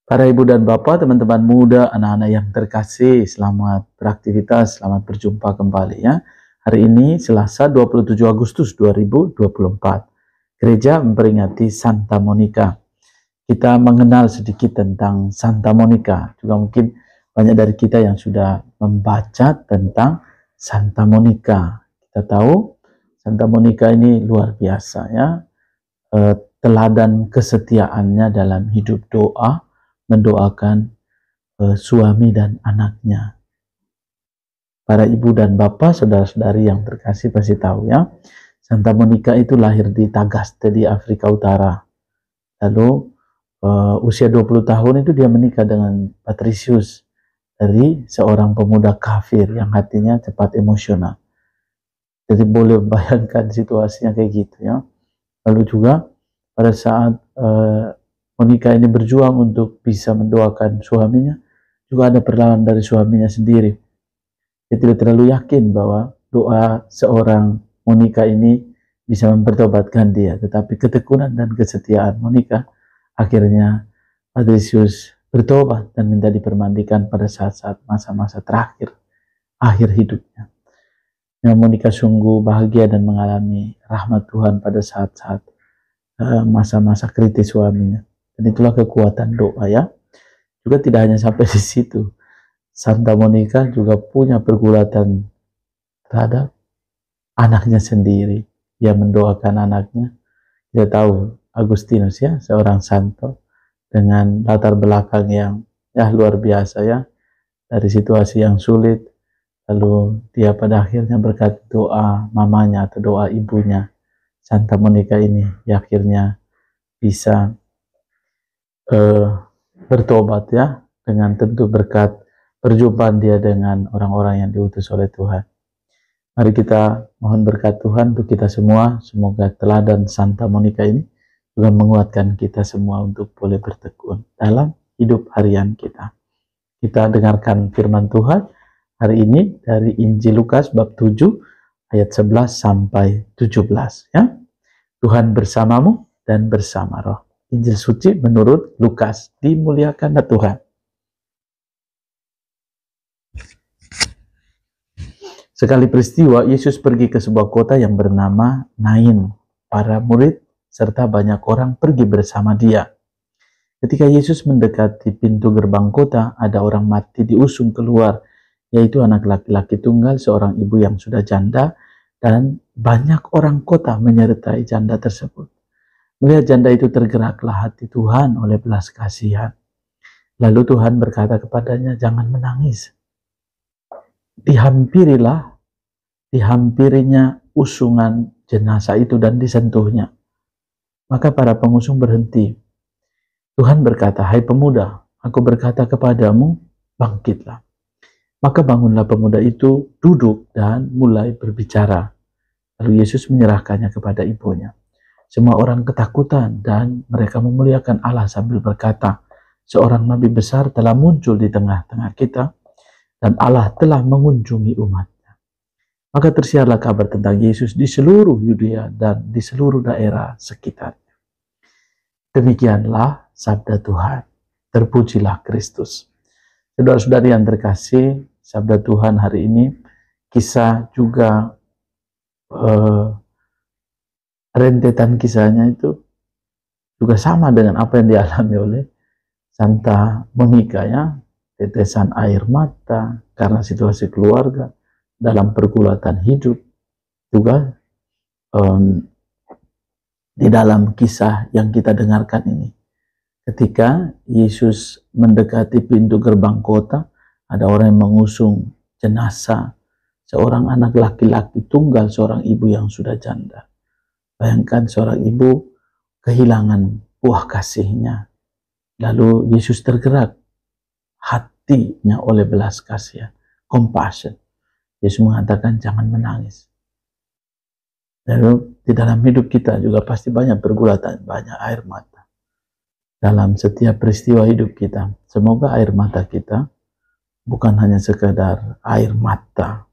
Para ibu dan bapak, teman-teman muda, anak-anak yang terkasih, selamat beraktivitas, selamat berjumpa kembali ya. Hari ini Selasa 27 Agustus 2024. Gereja memperingati Santa Monica. Kita mengenal sedikit tentang Santa Monica. Juga mungkin banyak dari kita yang sudah membaca tentang Santa Monica. Kita tahu Santa Monica ini luar biasa ya. Teladan kesetiaannya dalam hidup doa, mendoakan suami dan anaknya. Para ibu dan bapak, saudara-saudari yang terkasih pasti tahu ya, Santa Monica itu lahir di Tagaste di Afrika Utara. Lalu usia 20 tahun itu dia menikah dengan Patricius, dari seorang pemuda kafir yang hatinya cepat emosional. Jadi boleh bayangkan situasinya kayak gitu ya. Lalu juga pada saat Monica ini berjuang untuk bisa mendoakan suaminya, juga ada perlawanan dari suaminya sendiri. Dia tidak terlalu yakin bahwa doa seorang Monica ini bisa mempertobatkan dia, tetapi ketekunan dan kesetiaan Monica akhirnya Patricius bertobat dan minta dipermandikan pada saat-saat masa-masa terakhir akhir hidupnya. Monica sungguh bahagia dan mengalami rahmat Tuhan pada saat-saat masa-masa kritis suaminya. Dan itulah kekuatan doa ya. Juga tidak hanya sampai di situ. Santa Monica juga punya pergulatan terhadap anaknya sendiri. Ia mendoakan anaknya. Kita tahu Agustinus ya, seorang santo dengan latar belakang yang luar biasa ya. Dari situasi yang sulit, lalu dia pada akhirnya berkat doa mamanya atau doa ibunya, Santa Monica ini akhirnya bisa bertobat ya, dengan tentu berkat perjumpaan dia dengan orang-orang yang diutus oleh Tuhan. Mari kita mohon berkat Tuhan untuk kita semua. Semoga teladan Santa Monica ini juga menguatkan kita semua untuk boleh bertekun dalam hidup harian kita. Kita dengarkan firman Tuhan hari ini dari Injil Lukas bab 7 ayat 11 sampai 17 ya. Tuhan bersamamu dan bersama roh. Injil suci menurut Lukas. Dimuliakanlah Tuhan. Sekali peristiwa, Yesus pergi ke sebuah kota yang bernama Nain. Para murid serta banyak orang pergi bersama dia. Ketika Yesus mendekati pintu gerbang kota, ada orang mati diusung keluar, yaitu anak laki-laki tunggal seorang ibu yang sudah janda, dan banyak orang kota menyertai janda tersebut. Melihat janda itu, tergeraklah hati Tuhan oleh belas kasihan. Lalu Tuhan berkata kepadanya, jangan menangis. Dihampirinya usungan jenazah itu dan disentuhnya. Maka para pengusung berhenti. Tuhan berkata, hai pemuda, aku berkata kepadamu, bangkitlah. Maka bangunlah pemuda itu, duduk dan mulai berbicara. Lalu Yesus menyerahkannya kepada ibunya. Semua orang ketakutan dan mereka memuliakan Allah sambil berkata, seorang nabi besar telah muncul di tengah-tengah kita dan Allah telah mengunjungi umatnya. Maka tersiarlah kabar tentang Yesus di seluruh Yudea dan di seluruh daerah sekitarnya. Demikianlah sabda Tuhan. Terpujilah Kristus. Saudara-saudari yang terkasih, sabda Tuhan hari ini kisah juga rentetan kisahnya itu juga sama dengan apa yang dialami oleh Santa Monica ya. Tetesan air mata karena situasi keluarga, dalam pergulatan hidup. Juga di dalam kisah yang kita dengarkan ini, ketika Yesus mendekati pintu gerbang kota, ada orang yang mengusung jenazah seorang anak laki-laki tunggal seorang ibu yang sudah janda. Bayangkan seorang ibu kehilangan buah kasihnya. Lalu Yesus tergerak hatinya oleh belas kasihan, compassion. Yesus mengatakan jangan menangis. Lalu di dalam hidup kita juga pasti banyak pergulatan, banyak air mata. Dalam setiap peristiwa hidup kita, semoga air mata kita bukan hanya sekadar air mata,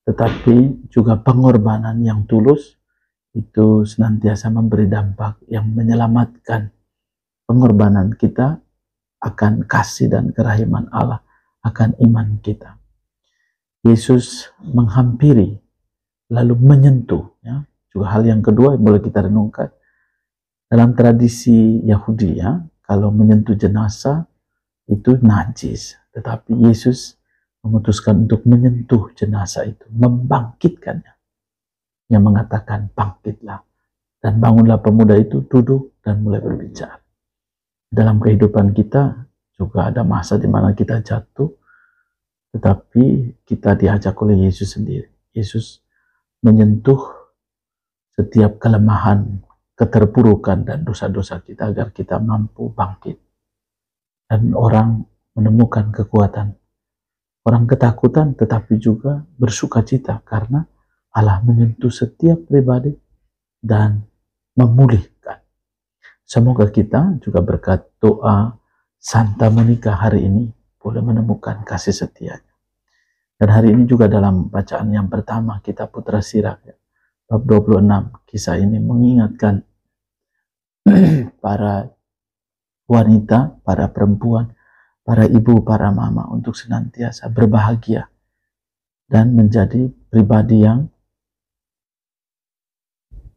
tetapi juga pengorbanan yang tulus, itu senantiasa memberi dampak yang menyelamatkan. Pengorbanan kita akan kasih dan kerahiman Allah, akan iman kita. Yesus menghampiri, lalu menyentuh. Ya. Juga hal yang kedua yang boleh kita renungkan. Dalam tradisi Yahudi, ya, kalau menyentuh jenazah itu najis. Tetapi Yesus memutuskan untuk menyentuh jenazah itu, membangkitkannya. Yang mengatakan, bangkitlah. Dan bangunlah pemuda itu, duduk dan mulai berbicara. Dalam kehidupan kita juga ada masa di mana kita jatuh, tetapi kita diajak oleh Yesus sendiri. Yesus menyentuh setiap kelemahan, keterpurukan dan dosa-dosa kita agar kita mampu bangkit. Dan orang menemukan kekuatan. Orang ketakutan tetapi juga bersukacita karena Allah menyentuh setiap pribadi dan memulihkan. Semoga kita juga berkat doa Santa Monica hari ini boleh menemukan kasih setianya. Dan hari ini juga dalam bacaan yang pertama kitab Putra Sirak, bab 26, kisah ini mengingatkan para wanita, para perempuan, para ibu, para mama untuk senantiasa berbahagia dan menjadi pribadi yang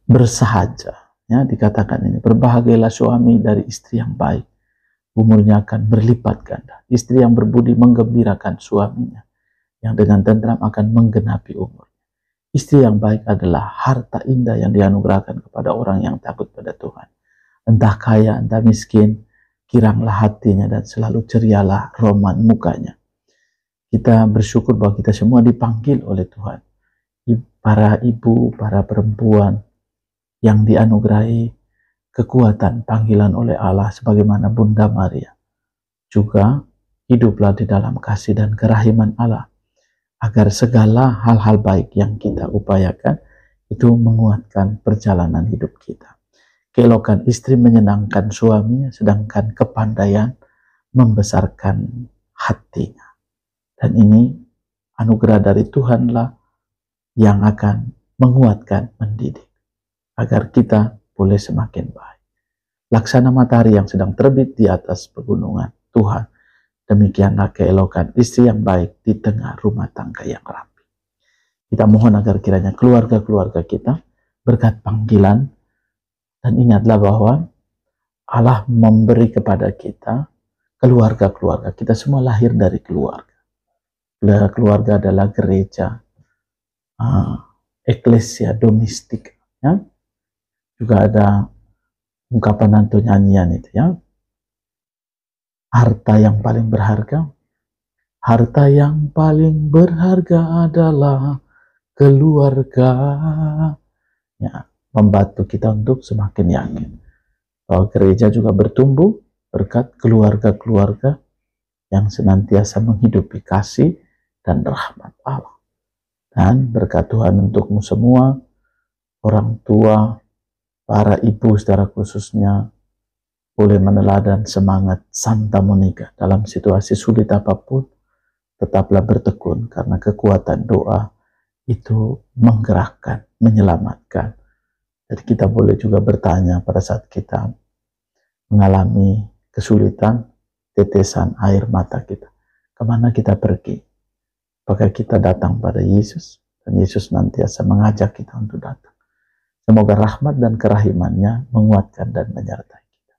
bersahaja. Ya, dikatakan ini, berbahagialah suami dari istri yang baik, umurnya akan berlipat ganda. Istri yang berbudi menggembirakan suaminya, yang dengan tentram akan menggenapi umur. Istri yang baik adalah harta indah yang dianugerahkan kepada orang yang takut pada Tuhan. Entah kaya, entah miskin, kiranglah hatinya dan selalu cerialah roman mukanya. Kita bersyukur bahwa kita semua dipanggil oleh Tuhan. Para ibu, para perempuan yang dianugerahi kekuatan panggilan oleh Allah sebagaimana Bunda Maria. Juga hiduplah di dalam kasih dan kerahiman Allah, agar segala hal-hal baik yang kita upayakan itu menguatkan perjalanan hidup kita. Keelokan istri menyenangkan suaminya, sedangkan kepandaian membesarkan hatinya. Dan ini anugerah dari Tuhanlah yang akan menguatkan, mendidik, agar kita boleh semakin baik. Laksana matahari yang sedang terbit di atas pegunungan Tuhan, demikianlah keelokan istri yang baik di tengah rumah tangga yang rapi. Kita mohon agar kiranya keluarga-keluarga kita berkat panggilan, dan ingatlah bahwa Allah memberi kepada kita keluarga-keluarga. Kita semua lahir dari keluarga. Keluarga adalah gereja, eklesia domestik. Ya. Juga ada ungkapan atau nyanyian itu, ya. Harta yang paling berharga, harta yang paling berharga adalah keluarga. Ya, membantu kita untuk semakin yakin bahwa gereja juga bertumbuh berkat keluarga-keluarga yang senantiasa menghidupi kasih dan rahmat Allah. Dan berkat Tuhan untukmu semua, orang tua, para ibu secara khususnya, boleh meneladan semangat Santa Monica dalam situasi sulit apapun. Tetaplah bertekun karena kekuatan doa itu menggerakkan, menyelamatkan. Jadi kita boleh juga bertanya pada saat kita mengalami kesulitan, tetesan air mata kita, kemana kita pergi? Apakah kita datang pada Yesus? Dan Yesus nantiasa mengajak kita untuk datang. Semoga rahmat dan kerahimannya menguatkan dan menyertai kita.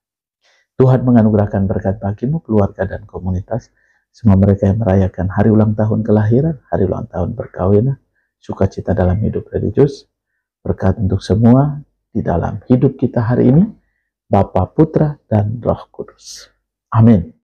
Tuhan menganugerahkan berkat bagimu, keluarga dan komunitas. Semua mereka yang merayakan hari ulang tahun kelahiran, hari ulang tahun perkawinan, sukacita dalam hidup religius. Berkat untuk semua di dalam hidup kita hari ini, Bapa, Putra, dan Roh Kudus. Amin.